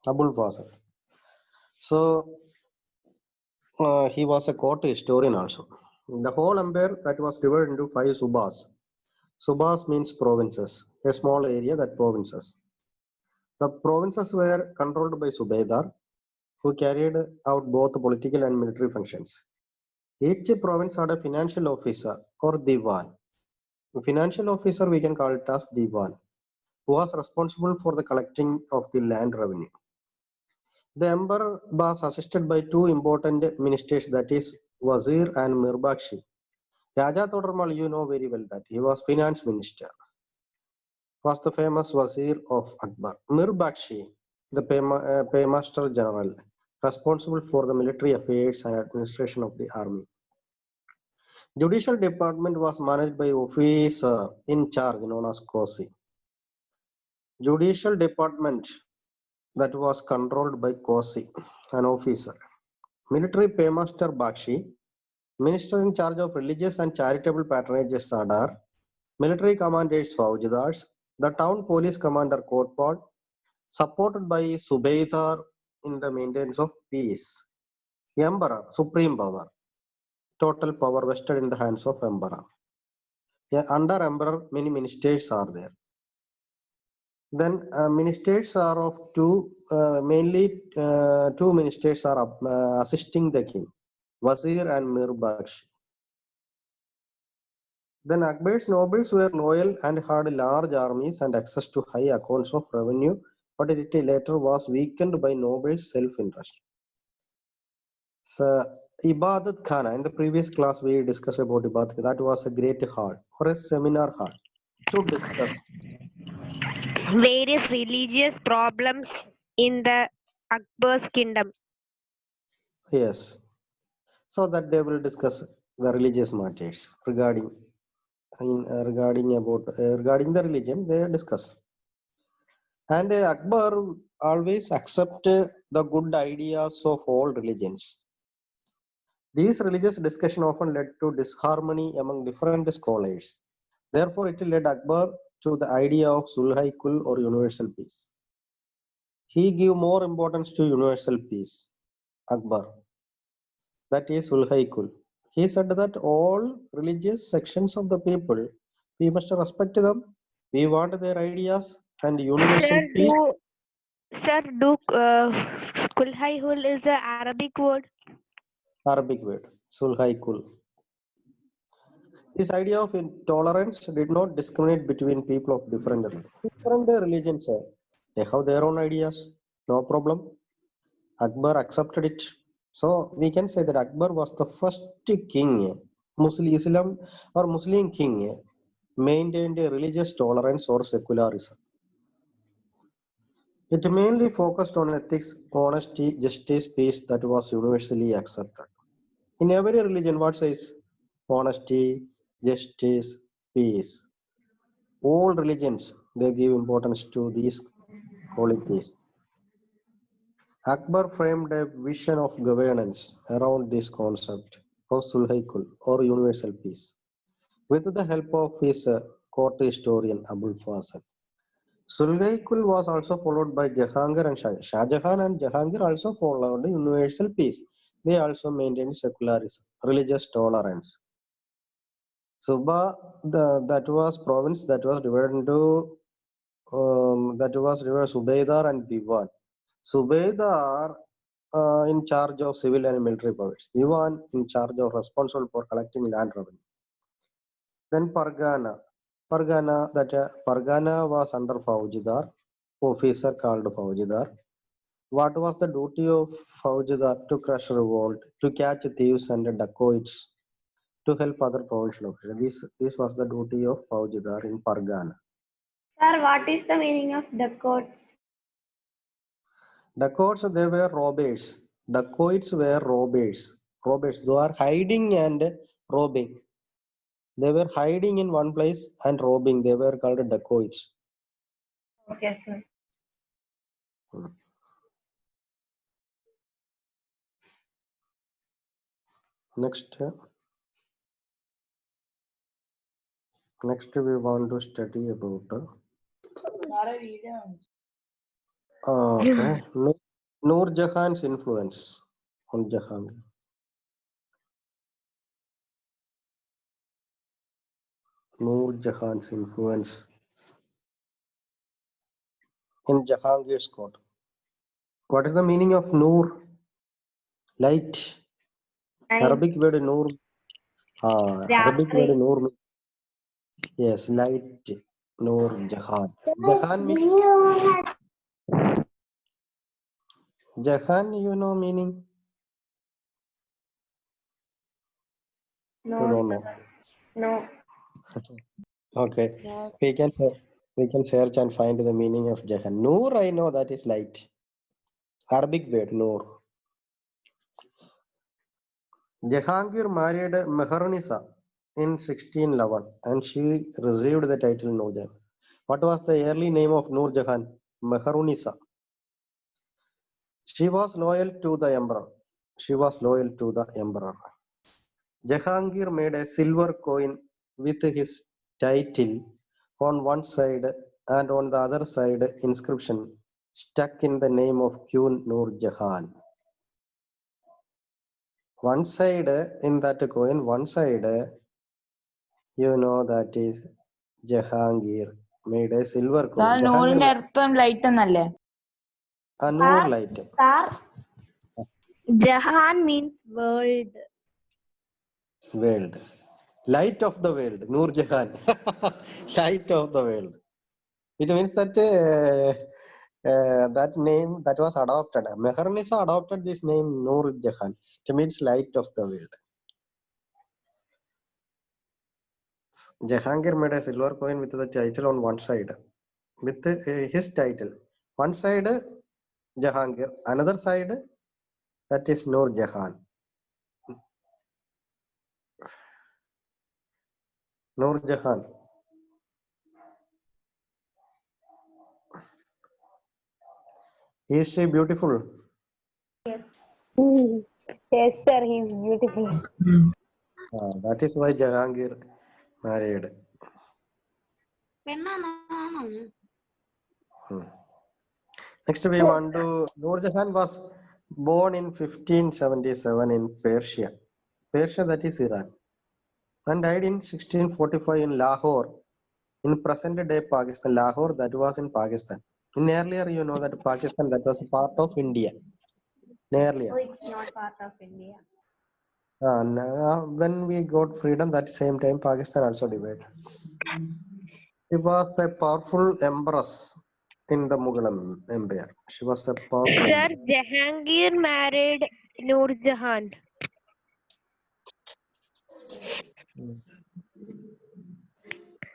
Abul Fazl. So he was a court historian also. The whole empire that was divided into five subas. Subas means provinces, a small area that provinces. The provinces were controlled by Subedar, who carried out both political and military functions. Each province had a financial officer or Diwan. The financial officer we can call it as Diwan, who was responsible for the collecting of the land revenue. The emperor was assisted by two important ministers, that is Wazir and Mirbakshi. Raja Todarmal, you know very well that he was finance minister, was the famous Wazir of Akbar. Mirbakshi, the paymaster general, responsible for the military affairs and administration of the army. Judicial department was managed by officer in charge known as Kosi. Judicial department that was controlled by Kosi, an officer. Military paymaster Bakshi, minister in charge of religious and charitable patronage Sadar, military commanders Faujidars, the town police commander Kotpal, supported by Subaydar in the maintenance of peace. Emperor, supreme power, total power vested in the hands of emperor. Under emperor, many ministers are there. Then ministers are of two, mainly two ministers are assisting the king, Wazir and Mirbakshi. Then Akbar's nobles were loyal and had large armies and access to high accounts of revenue, but it later was weakened by nobles' self-interest. So, Ibadat Khana, in the previous class we discussed about Ibadat, that was a great hall or a seminar hall to discuss. Various religious problems in the Akbar's kingdom. Yes, so that they will discuss the religious matters regarding the religion they discuss. And Akbar always accept the good ideas of all religions. These religious discussion often led to disharmony among different scholars. Therefore, it led Akbar to the idea of Sulhaikul or universal peace. He gave more importance to universal peace, Akbar, that is Sulhaikul. He said that all religious sections of the people, we must respect them, we want their ideas and universal Sir, peace. Kulhaihul is the Arabic word. Arabic word, Sulhaikul. This idea of intolerance did not discriminate between people of different religions. They have their own ideas, no problem. Akbar accepted it. So we can say that Akbar was the first king, Muslim Islam or Muslim king, maintained a religious tolerance or secularism. It mainly focused on ethics, honesty, justice, peace that was universally accepted. In every religion, what says? Honesty, justice, peace. All religions, they give importance to these qualities. Akbar framed a vision of governance around this concept of Sulhaikul or universal peace with the help of his court historian Abul Fazl. Sulhaikul was also followed by Jahangir and Shah Jahan and Jahangir also followed universal peace. They also maintained secularism, religious tolerance. Suba, that was province that was divided into Subedar and Diwan. Subedar in charge of civil and military powers. Diwan in charge of responsible for collecting land revenue. Then Pargana. Pargana was under Faujidar, officer called Faujidar. What was the duty of Faujidar? To crush revolt, to catch thieves and dacoits, to help other provincial officers. This was the duty of Faujidar in Pargana. Sir, what is the meaning of dacoits? Dacoits, they were robbers. Dacoits were robbers. Robbers, they are hiding and robbing. They were hiding in one place and robbing. They were called dacoits. Okay, sir. Hmm. Next, we want to study about Okay. Noor Jahan's influence on Jahangir. Noor Jahan's influence in Jahangir's court. What is the meaning of Noor? Light. Night. Arabic word Noor. Arabic word Ratri. Noor. Yes, light. Noor Jahan. Jahan means Jahan. You know meaning? You No, don't know. sir. No. Okay. We can search and find the meaning of Jahan. Noor, I know that is light. Arabic word Noor. Jahangir married Meherunisa in 1611 and she received the title Noor Jahan. What was the early name of Noor Jahan? Meherunisa. She was loyal to the emperor. She was loyal to the emperor. Jahangir made a silver coin with his title on one side and on the other side inscription stuck in the name of Queen Noor Jahan. One side in that coin, one side you know that is Jahangir made a silver coin. Sir നൂറിന്റെ അർത്ഥം light എന്നല്ലേ? A Noor light. Sir. Jahan means world. World. Light of the world. Noor Jahan. Light of the world. It means that that name that was adopted. Meherunisa adopted this name Noor Jahan. It means light of the world. Jahangir made a silver coin with the title on one side. With his title. One side Jahangir. Another side that is Noor Jahan. Noor Jahan. Is she beautiful? Yes. Yes, sir, he's beautiful. That is why Jahangir married. Next, we want to. Noor Jahan was born in 1577 in Persia. Persia, that is Iran, and died in 1645 in Lahore, in present-day Pakistan. Lahore, that was in Pakistan. In earlier, you know that Pakistan, that was a part of India. Earlier, So it's not part of India. when we got freedom, that same time Pakistan also divided. She was a powerful empress in the Mughal Empire. She was a powerful Sir, empress. Jahangir married Noor Jahan.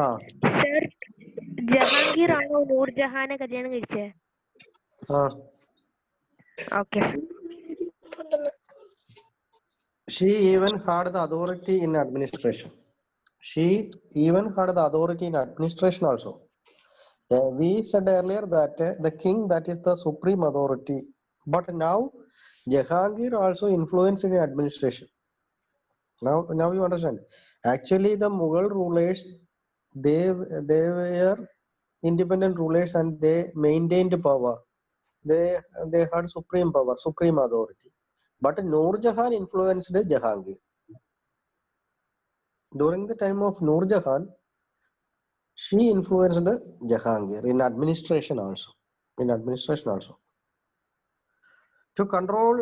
Ah, Sir, Jahangir ആണോ നൂർ ജഹാനെ കല്യാണം കഴിച്ചേ? ah. Okay. She even had the authority in administration. She even had the authority in administration also. We said earlier that the king, that is the supreme authority. But now Jahangir also influenced in administration. Now you understand. Actually, the Mughal rulers, they were independent rulers and they maintained power. They had supreme power, supreme authority. But Noor Jahan influenced Jahangir. During the time of Noor Jahan, she influenced Jahangir in administration also. To control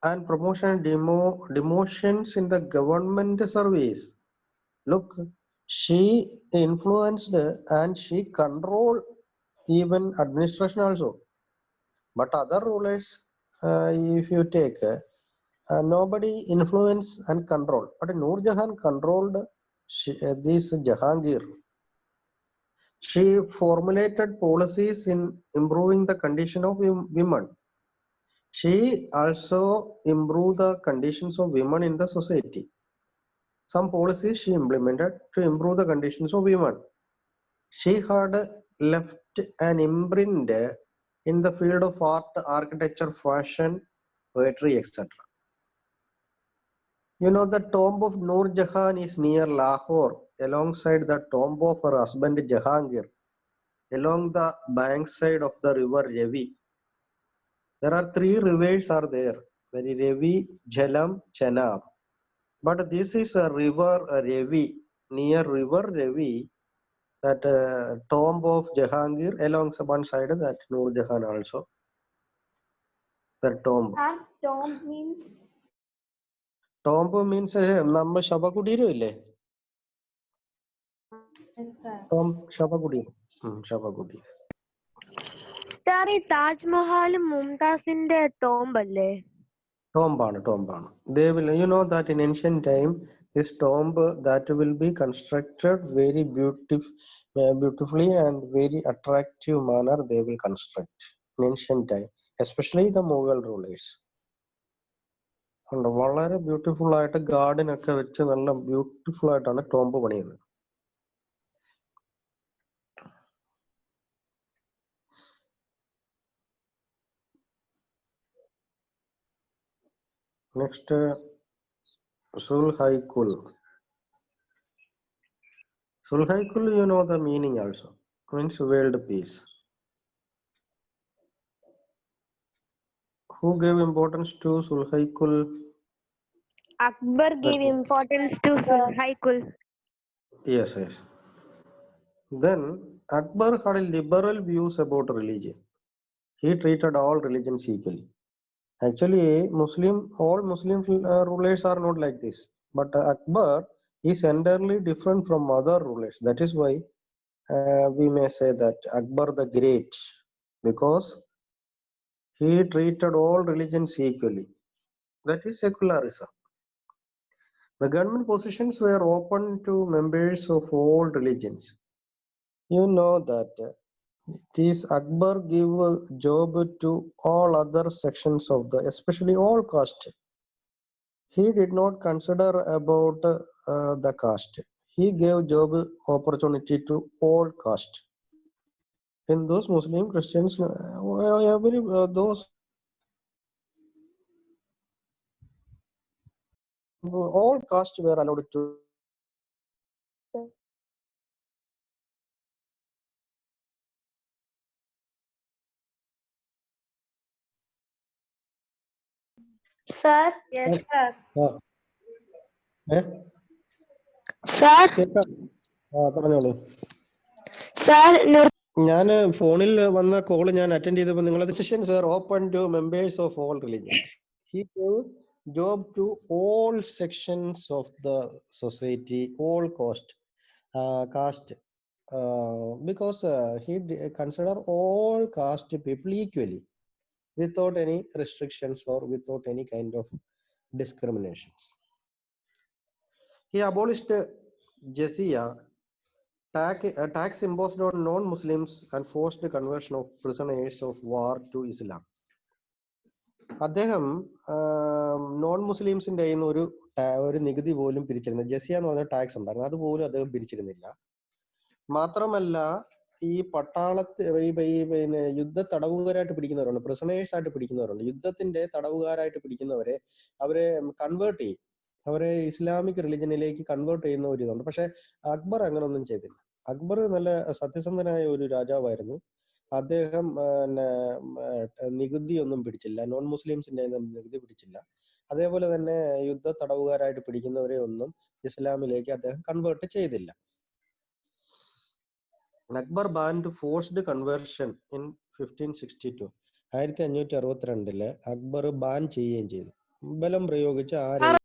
and promotion demotions in the government service. Look, she influenced and she controlled even administration also. But other rulers, if you take, nobody influence and control. But Noor Jahan controlled this Jahangir. She formulated policies in improving the condition of women. She also improved the conditions of women in the society. Some policies she implemented to improve the conditions of women. She had left an imprint in the field of art, architecture, fashion, poetry, etc. You know, the tomb of Noor Jahan is near Lahore, alongside the tomb of her husband Jahangir, along the bank side of the river Ravi. There are 3 rivers are there. That is Ravi, Jhalam, Chenab. But this is a river, Ravi, near river Ravi, that tomb of Jahangir, along one side that Noor Jahan also. That tomb. Our tomb means Tomb means നമ്മ ശവകുടീരം ഇല്ലേ? yes, sir. Tomb ശവകുടീരം. ശവകുടീരം. Sir, ഈ Taj Mahal മുംതാസിന്റെ tomb അല്ലേ? Tomb ആണ്. They will, you know that in ancient time, this tomb that will be constructed very beautifully and very attractive manner they will construct in ancient time, especially the Mughal rulers. And വളരെ beautiful ആയിട്ട് garden ഒക്കെ വെച്ച് നല്ല beautiful ആയിട്ടാണ് tomb പണിയുന്നത്. Next Sulhaikul. Sulhaikul, you know the meaning also. Means world peace. Who gave importance to Sulhaikul? Akbar gave importance to Sulhaikul. Yes. Then Akbar had liberal views about religion. He treated all religions equally. Actually, all Muslim rulers are not like this. But Akbar is entirely different from other rulers. That is why we may say that Akbar the Great, because he treated all religions equally. That is secularism. The government positions were open to members of all religions. You know that this Akbar gave a job to all other sections of especially all caste. He did not consider about the caste. He gave job opportunity to all caste. Hindus, Muslim, Christians, those all caste were allowed to. Sir, Yes, sir. sir, പറഞ്ഞോളൂ. sir, ഞാൻ ഫോണിൽ വന്ന call ഞാൻ attend ചെയ്തപ്പോൾ നിങ്ങളുടെ sessions are open to members of all religions. He gave job to all sections of the society, all caste, because he consider all caste people equally without any restrictions or without any kind of discriminations. He abolished jizya, tax imposed on non-Muslims, and forced the conversion of prisoners of war to Islam. അദ്ദേഹം non മുസ്ലിംസിന്റെ കയ്യിൽ നിന്ന് ഒരു നികുതി പോലും പിരിച്ചിരുന്നില്ല. ജസിയ എന്ന് പറഞ്ഞ tax ഉണ്ടായിരുന്നു, അതുപോലും അദ്ദേഹം പിരിച്ചിരുന്നില്ല. മാത്രമല്ല ഈ പിന്നെ യുദ്ധ തടവുകാരായിട്ട് പിടിക്കുന്നവരുണ്ട്, പ്രിസണേഴ്സ് ആയിട്ട് പിടിക്കുന്നവരുണ്ട്. യുദ്ധത്തിന്റെ തടവുകാരായിട്ട് പിടിക്കുന്നവരെ അവരെ കൺവേർട്ട് ചെയ്യും, അവരെ ഇസ്ലാമിക് റിലിജനിലേക്ക് കൺവേർട്ട് ചെയ്യുന്ന ഒരു ഇതുണ്ട്. പക്ഷെ അക്ബർ അങ്ങനൊന്നും ചെയ്തില്ല. അക്ബർ നല്ല സത്യസന്ധനായ ഒരു രാജാവായിരുന്നു. അദ്ദേഹം നികുതി ഒന്നും പിടിച്ചില്ല, നോൺ മുസ്ലിംസിന്റെ നികുതി പിടിച്ചില്ല. അതേപോലെ തന്നെ യുദ്ധ തടവുകാരായിട്ട് പിടിക്കുന്നവരെ ഒന്നും ഇസ്ലാമിലേക്ക് അദ്ദേഹം കൺവേർട്ട് ചെയ്തില്ല. Akbar band forced conversion in 1562. 1562 Akbar ban ചെയ്യുകയും ചെയ്തു. ബലം പ്രയോഗിച്ച് ആരെയും